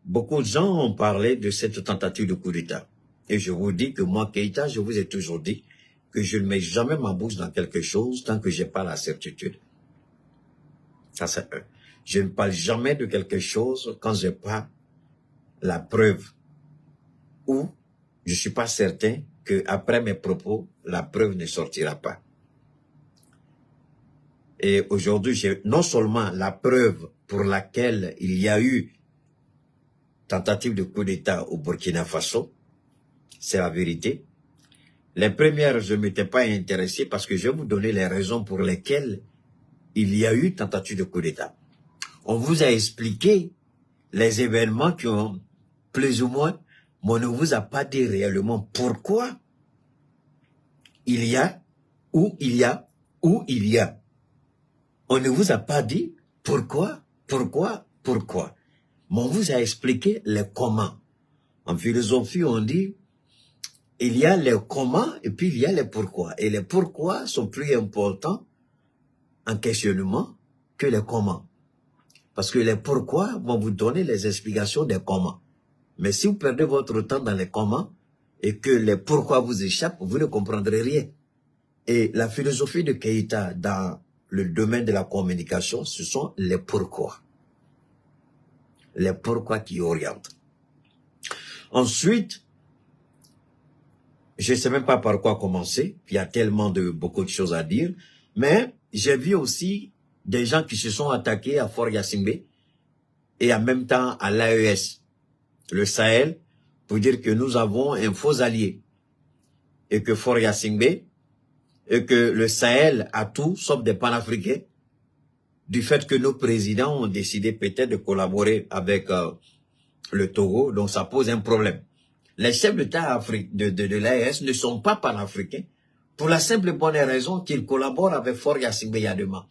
Beaucoup de gens ont parlé de cette tentative de coup d'État. Et je vous dis que moi, Keïta, je vous ai toujours dit que je ne mets jamais ma bouche dans quelque chose tant que j'ai pas la certitude. Ça, c'est un. Je ne parle jamais de quelque chose quand j'ai pas la preuve. Ou je suis pas certain que après mes propos, la preuve ne sortira pas. Et aujourd'hui, j'ai non seulement la preuve pour laquelle il y a eu tentative de coup d'État au Burkina Faso, c'est la vérité. Les premières, je ne m'étais pas intéressé parce que je vais vous donner les raisons pour lesquelles il y a eu tentative de coup d'État. On vous a expliqué les événements qui ont plus ou moins, mais on ne vous a pas dit réellement pourquoi il y a, où il y a, où il y a. On ne vous a pas dit pourquoi. Mais on vous a expliqué les comment. En philosophie, on dit, il y a les comment et puis il y a les pourquoi. Et les pourquoi sont plus importants en questionnement que les comment. Parce que les pourquoi vont vous donner les explications des comment. Mais si vous perdez votre temps dans les comment et que les pourquoi vous échappent, vous ne comprendrez rien. Et la philosophie de Keïta dans le domaine de la communication, ce sont les pourquoi. Les pourquoi qui orientent. Ensuite, je ne sais même pas par quoi commencer. Il y a tellement beaucoup de choses à dire. Mais j'ai vu aussi des gens qui se sont attaqués à Fort Yasimbe et en même temps à l'AES, le Sahel, pour dire que nous avons un faux allié et que Fort Yasimbe et que le Sahel a tout sauf des panafricains du fait que nos présidents ont décidé peut-être de collaborer avec le Togo, donc ça pose un problème. Les chefs d'État de l'AES ne sont pas panafricains pour la simple et bonne raison qu'ils collaborent avec Fort Yasimbe Yadema.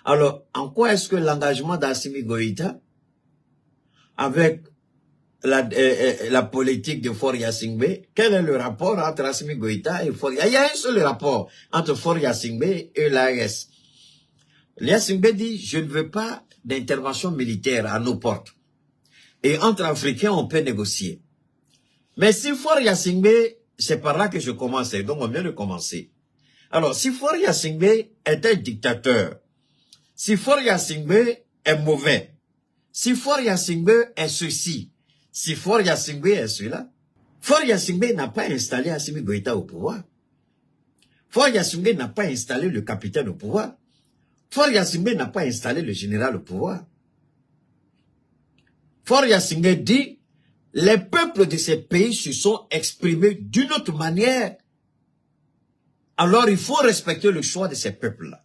Alors, en quoi est-ce que l'engagement d'Assimi Goïta avec la politique de Fort Yasimbe, quel est le rapport entre Assimi Goïta et Fort Yasimbe? Il y a un seul rapport entre Fort Yasimbe et l'AES. Yasimbe dit, je ne veux pas d'intervention militaire à nos portes. Et entre Africains, on peut négocier. Mais si Fort Yasimbe, c'est par là que je commençais, donc on vient de commencer. Alors, si Fort Yasimbe est un dictateur, si Fort Yasimbe est mauvais, si Fort Yasimbe est ceci, si Fort Yasimbe est celui-là, Fort Yasimbe n'a pas installé Assimi Goïta au pouvoir. Fort Yasimbe n'a pas installé le capitaine au pouvoir. Fort Yasimbe n'a pas installé le général au pouvoir. Fort Yasimbe dit, les peuples de ces pays se sont exprimés d'une autre manière. Alors il faut respecter le choix de ces peuples-là.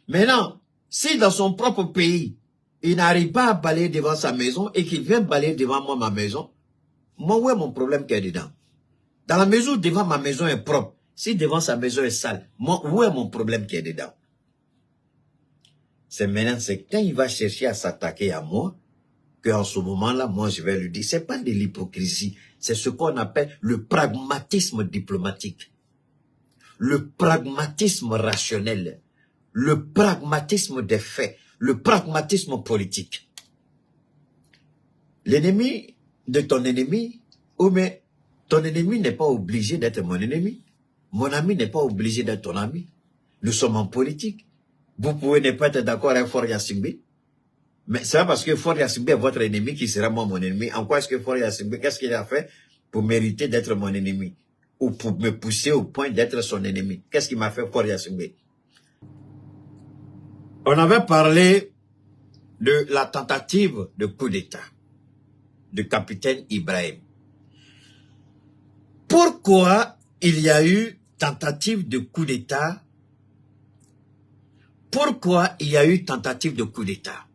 Maintenant, si dans son propre pays, il n'arrive pas à balayer devant sa maison et qu'il vient balayer devant moi ma maison, moi, où est mon problème qui est dedans? Dans la mesure où devant ma maison est propre, si devant sa maison est sale, moi, où est mon problème qui est dedans? C'est maintenant, c'est quand il va chercher à s'attaquer à moi, qu'en ce moment-là, moi, je vais lui dire, c'est pas de l'hypocrisie, c'est ce qu'on appelle le pragmatisme diplomatique, le pragmatisme rationnel, le pragmatisme des faits, le pragmatisme politique. L'ennemi de ton ennemi, ou mais ton ennemi n'est pas obligé d'être mon ennemi, mon ami n'est pas obligé d'être ton ami, nous sommes en politique. Vous pouvez ne pas être d'accord avec Fort Yasimbe, mais c'est pas parce que Fort Yasimbe est votre ennemi qui sera moi mon ennemi. En quoi est-ce que Fort Yasimbe, qu'est-ce qu'il a fait pour mériter d'être mon ennemi? Ou pour me pousser au point d'être son ennemi? Qu'est-ce qu'il m'a fait Fort Yasimbe? On avait parlé de la tentative de coup d'État du capitaine Ibrahim. Pourquoi il y a eu tentative de coup d'État? Pourquoi il y a eu tentative de coup d'État?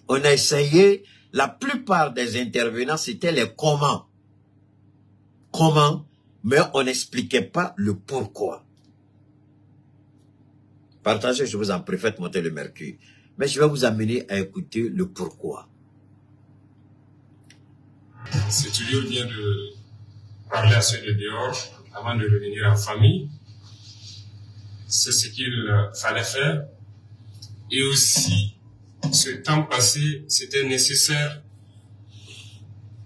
On a essayé, la plupart des intervenants, c'était les comment. Comment, mais on n'expliquait pas le pourquoi. Partagez, je vous en prie, faites monter le mercure. Mais je vais vous amener à écouter le pourquoi. C'est toujours bien de parler à ceux de dehors avant de revenir en famille. C'est ce qu'il fallait faire. Et aussi, ce temps passé, c'était nécessaire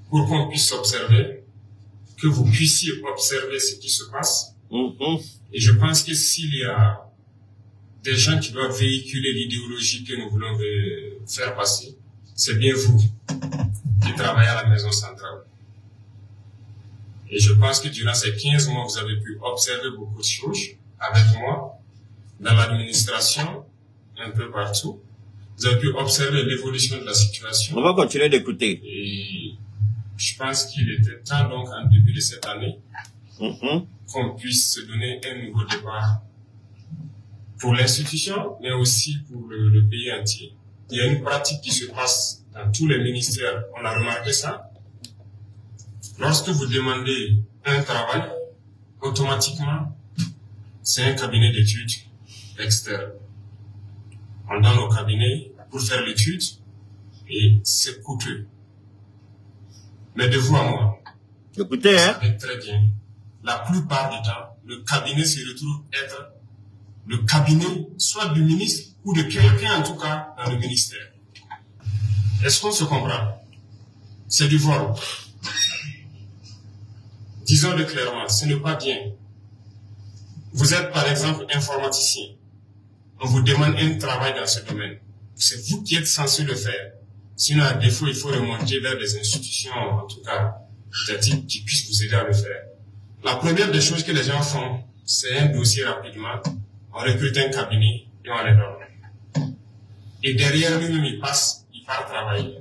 pour qu'on puisse observer, que vous puissiez observer ce qui se passe. Et je pense que s'il y a des gens qui doivent véhiculer l'idéologie que nous voulons faire passer, c'est bien vous qui travaillez à la maison centrale. Et je pense que durant ces 15 mois, vous avez pu observer beaucoup de choses avec moi, dans l'administration, un peu partout. Vous avez pu observer l'évolution de la situation. On va continuer d'écouter. Et je pense qu'il était temps, donc, en début de cette année, qu'on puisse se donner un nouveau départ pour l'institution, mais aussi pour le pays entier. Il y a une pratique qui se passe dans tous les ministères. On a remarqué ça. Lorsque vous demandez un travail, automatiquement, c'est un cabinet d'études externe. On donne au cabinet pour faire l'étude et c'est coûteux. Mais de vous à moi, écoutez, vous savez très bien, la plupart du temps, le cabinet se retrouve être le cabinet soit du ministre ou de quelqu'un en tout cas dans le ministère. Est-ce qu'on se comprend? C'est du vol. Disons-le clairement, ce n'est pas bien. Vous êtes par exemple informaticien. On vous demande un travail dans ce domaine. C'est vous qui êtes censé le faire. Sinon, à défaut, il faut remonter vers des institutions, en tout cas, peut-être qui puissent vous aider à le faire. La première des choses que les gens font, c'est un dossier rapidement, on recrute un cabinet et on les donne. Et derrière lui-même, il part travailler.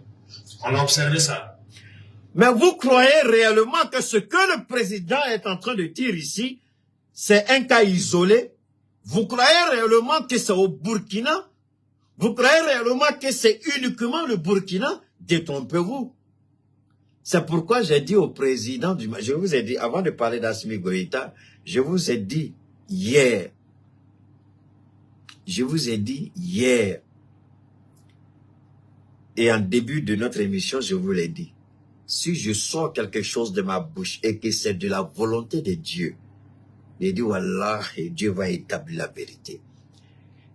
On a observé ça. Mais vous croyez réellement que ce que le président est en train de dire ici, c'est un cas isolé? Vous croyez réellement que c'est au Burkina? Vous croyez réellement que c'est uniquement le Burkina? Détrompez-vous. C'est pourquoi j'ai dit au président du... Je vous ai dit, avant de parler d'Assimi Goïta, je vous ai dit hier. Je vous ai dit hier. Et en début de notre émission, je vous l'ai dit. Si je sors quelque chose de ma bouche et que c'est de la volonté de Dieu, j'ai dit, Wallah, et Dieu va établir la vérité.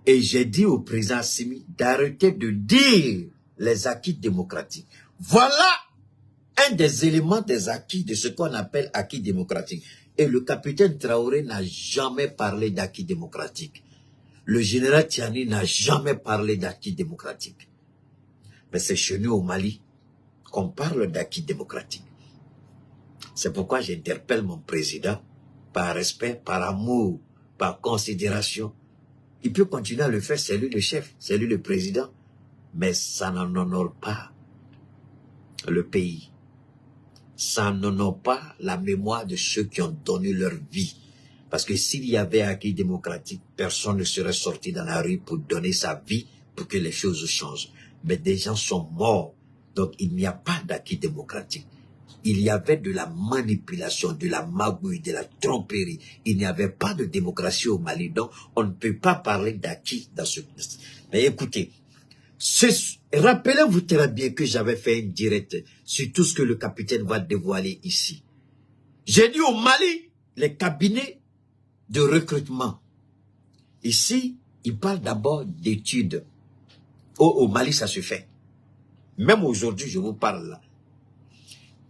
Et j'ai dit au président Assimi d'arrêter de dire les acquis démocratiques. Voilà un des éléments des acquis de ce qu'on appelle acquis démocratiques. Et le capitaine Traoré n'a jamais parlé d'acquis démocratiques. Le général Tiani n'a jamais parlé d'acquis démocratiques. Mais c'est chez nous au Mali qu'on parle d'acquis démocratiques. C'est pourquoi j'interpelle mon président par respect, par amour, par considération. Il peut continuer à le faire, c'est lui le chef, c'est lui le président. Mais ça n'en honore pas le pays. Ça n'honore pas la mémoire de ceux qui ont donné leur vie. Parce que s'il y avait acquis démocratique, personne ne serait sorti dans la rue pour donner sa vie pour que les choses changent. Mais des gens sont morts. Donc il n'y a pas d'acquis démocratique. Il y avait de la manipulation, de la magouille, de la tromperie. Il n'y avait pas de démocratie au Mali. Donc on ne peut pas parler d'acquis dans ce... Mais écoutez, rappelez-vous très bien que j'avais fait une direct sur tout ce que le capitaine va dévoiler ici. J'ai dit au Mali, les cabinets de recrutement. Ici, il parle d'abord d'études. Au Mali, ça se fait. Même aujourd'hui, je vous parle là.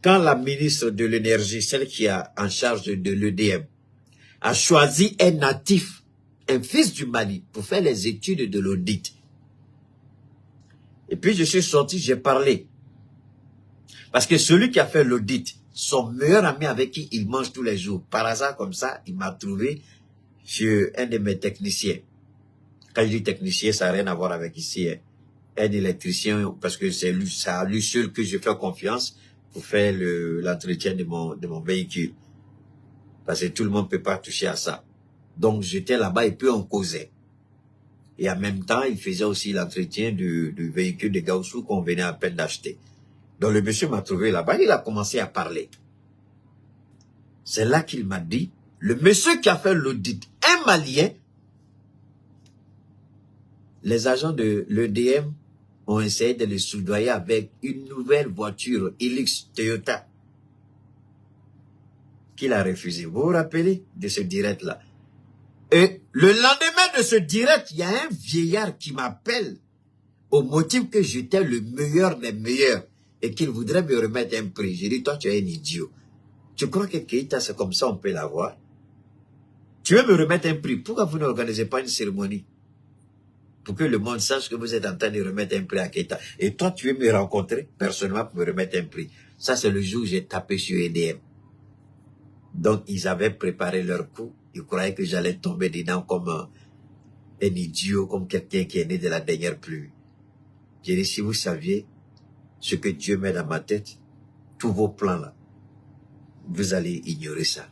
Quand la ministre de l'énergie, celle qui a en charge de l'EDM, a choisi un natif, un fils du Mali, pour faire les études de l'audit. Et puis je suis sorti, j'ai parlé. Parce que celui qui a fait l'audit, son meilleur ami avec qui il mange tous les jours, par hasard comme ça, il m'a trouvé chez un de mes techniciens. Quand je dis technicien, ça n'a rien à voir avec ici. Hein. Un électricien, parce que c'est à lui seul que je fais confiance pour faire l'entretien de mon véhicule. Parce que tout le monde ne peut pas toucher à ça. Donc j'étais là-bas et puis on causait. Et en même temps, il faisait aussi l'entretien du véhicule de Gaussou qu'on venait à peine d'acheter. Donc le monsieur m'a trouvé là-bas, il a commencé à parler. C'est là qu'il m'a dit, le monsieur qui a fait l'audit, un Malien, les agents de l'EDM ont essayé de le soudoyer avec une nouvelle voiture Hilux Toyota qu'il a refusé. Vous vous rappelez de ce direct-là? Et le lendemain de ce direct, il y a un vieillard qui m'appelle au motif que j'étais le meilleur des meilleurs et qu'il voudrait me remettre un prix. J'ai dit, toi, tu es un idiot. Tu crois que Keïta, c'est comme ça, on peut l'avoir? Tu veux me remettre un prix? Pourquoi vous n'organisez pas une cérémonie? Pour que le monde sache que vous êtes en train de remettre un prix à Keïta. Et toi, tu veux me rencontrer personnellement pour me remettre un prix. Ça, c'est le jour où j'ai tapé sur EDM. Donc, ils avaient préparé leur coup. Ils croyaient que j'allais tomber dedans comme un idiot, comme quelqu'un qui est né de la dernière pluie. J'ai dit, si vous saviez ce que Dieu met dans ma tête, tous vos plans là, vous allez ignorer ça.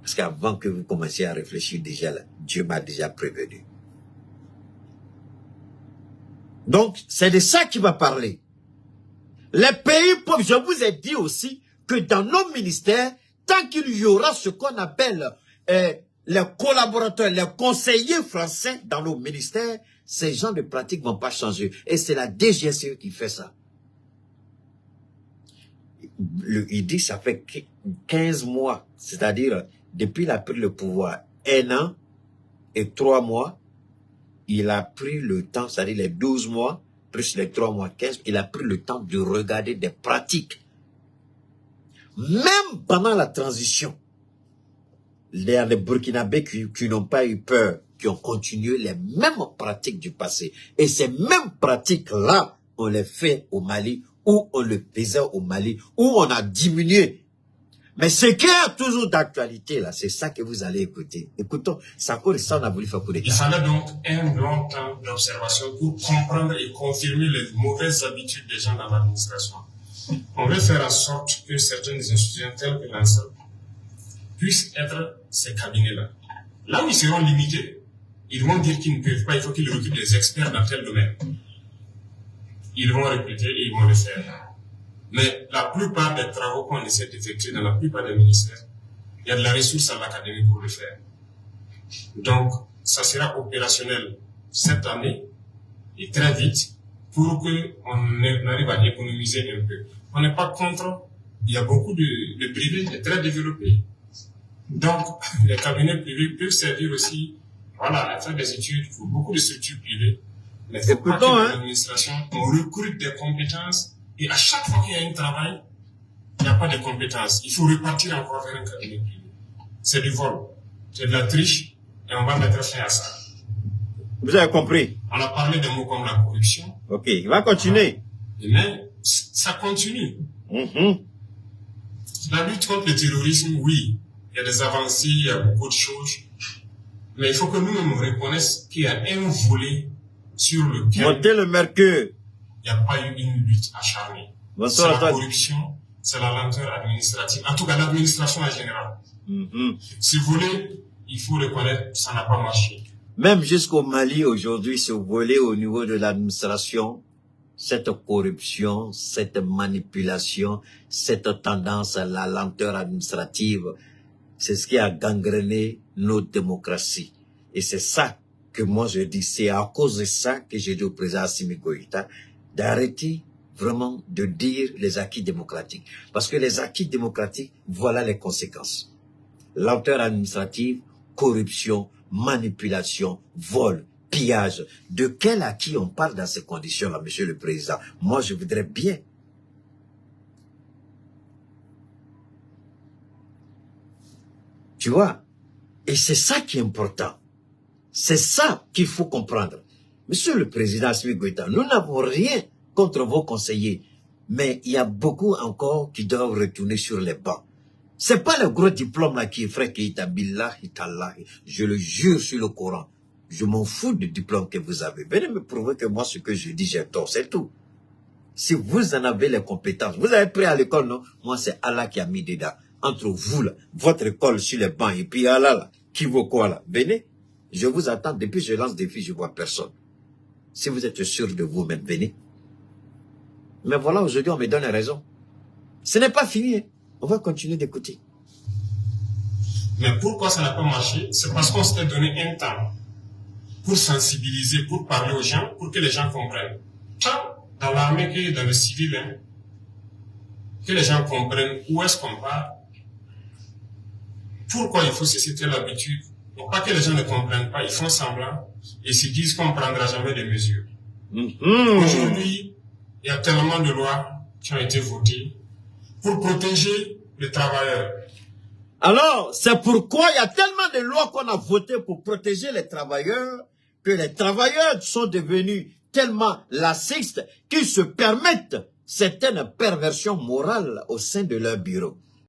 Parce qu'avant que vous commenciez à réfléchir déjà là, Dieu m'a déjà prévenu. Donc, c'est de ça qu'il va parler. Les pays pauvres, je vous ai dit aussi que dans nos ministères, tant qu'il y aura ce qu'on appelle les collaborateurs, les conseillers français dans nos ministères, ces gens de pratique ne vont pas changer. Et c'est la DGSE qui fait ça. Il dit ça fait 15 mois, c'est-à-dire depuis qu'il a pris le pouvoir, 1 an et 3 mois, il a pris le temps, c'est-à-dire les 12 mois, plus les 3 mois, 15, il a pris le temps de regarder des pratiques. Même pendant la transition, il y a les Burkinabés qui n'ont pas eu peur, qui ont continué les mêmes pratiques du passé. Et ces mêmes pratiques-là, on les fait au Mali, ou on le faisait au Mali, où on a diminué. Mais ce qui est toujours d'actualité, là, c'est ça que vous allez écouter. Écoutons, ça, on a voulu faire pour les Il fallait donc un long temps d'observation pour comprendre et confirmer les mauvaises habitudes des gens dans l'administration. On veut faire en sorte que certaines institutions telles que l'ANSA puissent être ces cabinets-là. Là où ils seront limités, ils vont dire qu'ils ne peuvent pas, il faut qu'ils recrutent des experts dans tel domaine. Ils vont recruter et ils vont le faire. Mais la plupart des travaux qu'on essaie d'effectuer dans la plupart des ministères, il y a de la ressource à l'académie pour le faire. Donc, ça sera opérationnel cette année et très vite pour qu'on arrive à économiser un peu. On n'est pas contre, il y a beaucoup de privés très développés. Donc, les cabinets privés peuvent servir aussi, voilà, à faire des études pour beaucoup de structures privées. Mais il faut pas que l'administration, on recrute des compétences et à chaque fois qu'il y a un travail, il n'y a pas de compétences. Il faut repartir encore vers un cabinet privé. C'est du vol, c'est de la triche et on va mettre fin à ça. Vous avez compris? On a parlé de mots comme la corruption. Ok, il va continuer. Mais ça continue. La lutte contre le terrorisme, oui, il y a des avancées, il y a beaucoup de choses. Mais il faut que nous reconnaissions qu'il y a un volet sur lequel montez le mercure. Il n'y a pas eu une lutte acharnée. C'est la corruption, c'est la lenteur administrative. En tout cas, l'administration en général. Si vous voulez, il faut reconnaître que ça n'a pas marché. Même jusqu'au Mali aujourd'hui, ce volet au niveau de l'administration, cette corruption, cette manipulation, cette tendance à la lenteur administrative, c'est ce qui a gangréné nos démocraties. Et c'est ça que moi je dis, c'est à cause de ça que j'ai dit au président Assimi Goïta d'arrêter vraiment de dire les acquis démocratiques. Parce que les acquis démocratiques, voilà les conséquences. Lenteur administrative, corruption, manipulation, vol, pillage. De quel acquis on parle dans ces conditions-là, monsieur le président? Moi, je voudrais bien. Tu vois? Et c'est ça qui est important. C'est ça qu'il faut comprendre. Monsieur le président Assimi Goïta, nous n'avons rien contre vos conseillers, mais il y a beaucoup encore qui doivent retourner sur les bancs. C'est pas le gros diplôme là qui est frère Keïta, billahi tallahi. Je le jure sur le Coran. Je m'en fous du diplôme que vous avez. Venez me prouver que moi, ce que je dis, j'ai tort, c'est tout. Si vous en avez les compétences, vous avez pris à l'école, non? Moi, c'est Allah qui a mis dedans. Entre vous, là, votre école sur les bancs, et puis Allah, là, qui vaut quoi, là? Venez. Je vous attends. Depuis que je lance des filles, je vois personne. Si vous êtes sûr de vous-même, venez. Mais voilà, aujourd'hui, on me donne raison. Ce n'est pas fini. Hein. On va continuer d'écouter. Mais pourquoi ça n'a pas marché? C'est parce qu'on s'était donné un temps pour sensibiliser, pour parler aux gens, pour que les gens comprennent. Tant dans l'armée que dans le civil, hein, que les gens comprennent où est-ce qu'on va, pourquoi il faut cesser l'habitude. Donc pas que les gens ne comprennent pas, ils font semblant et se disent qu'on ne prendra jamais de mesures. Aujourd'hui, il y a tellement de lois qui ont été votées pour protéger les travailleurs. Alors, c'est pourquoi il y a tellement de lois qu'on a votées pour protéger les travailleurs, que les travailleurs sont devenus tellement laxistes qu'ils se permettent certaines perversions morales au sein de leur bureau.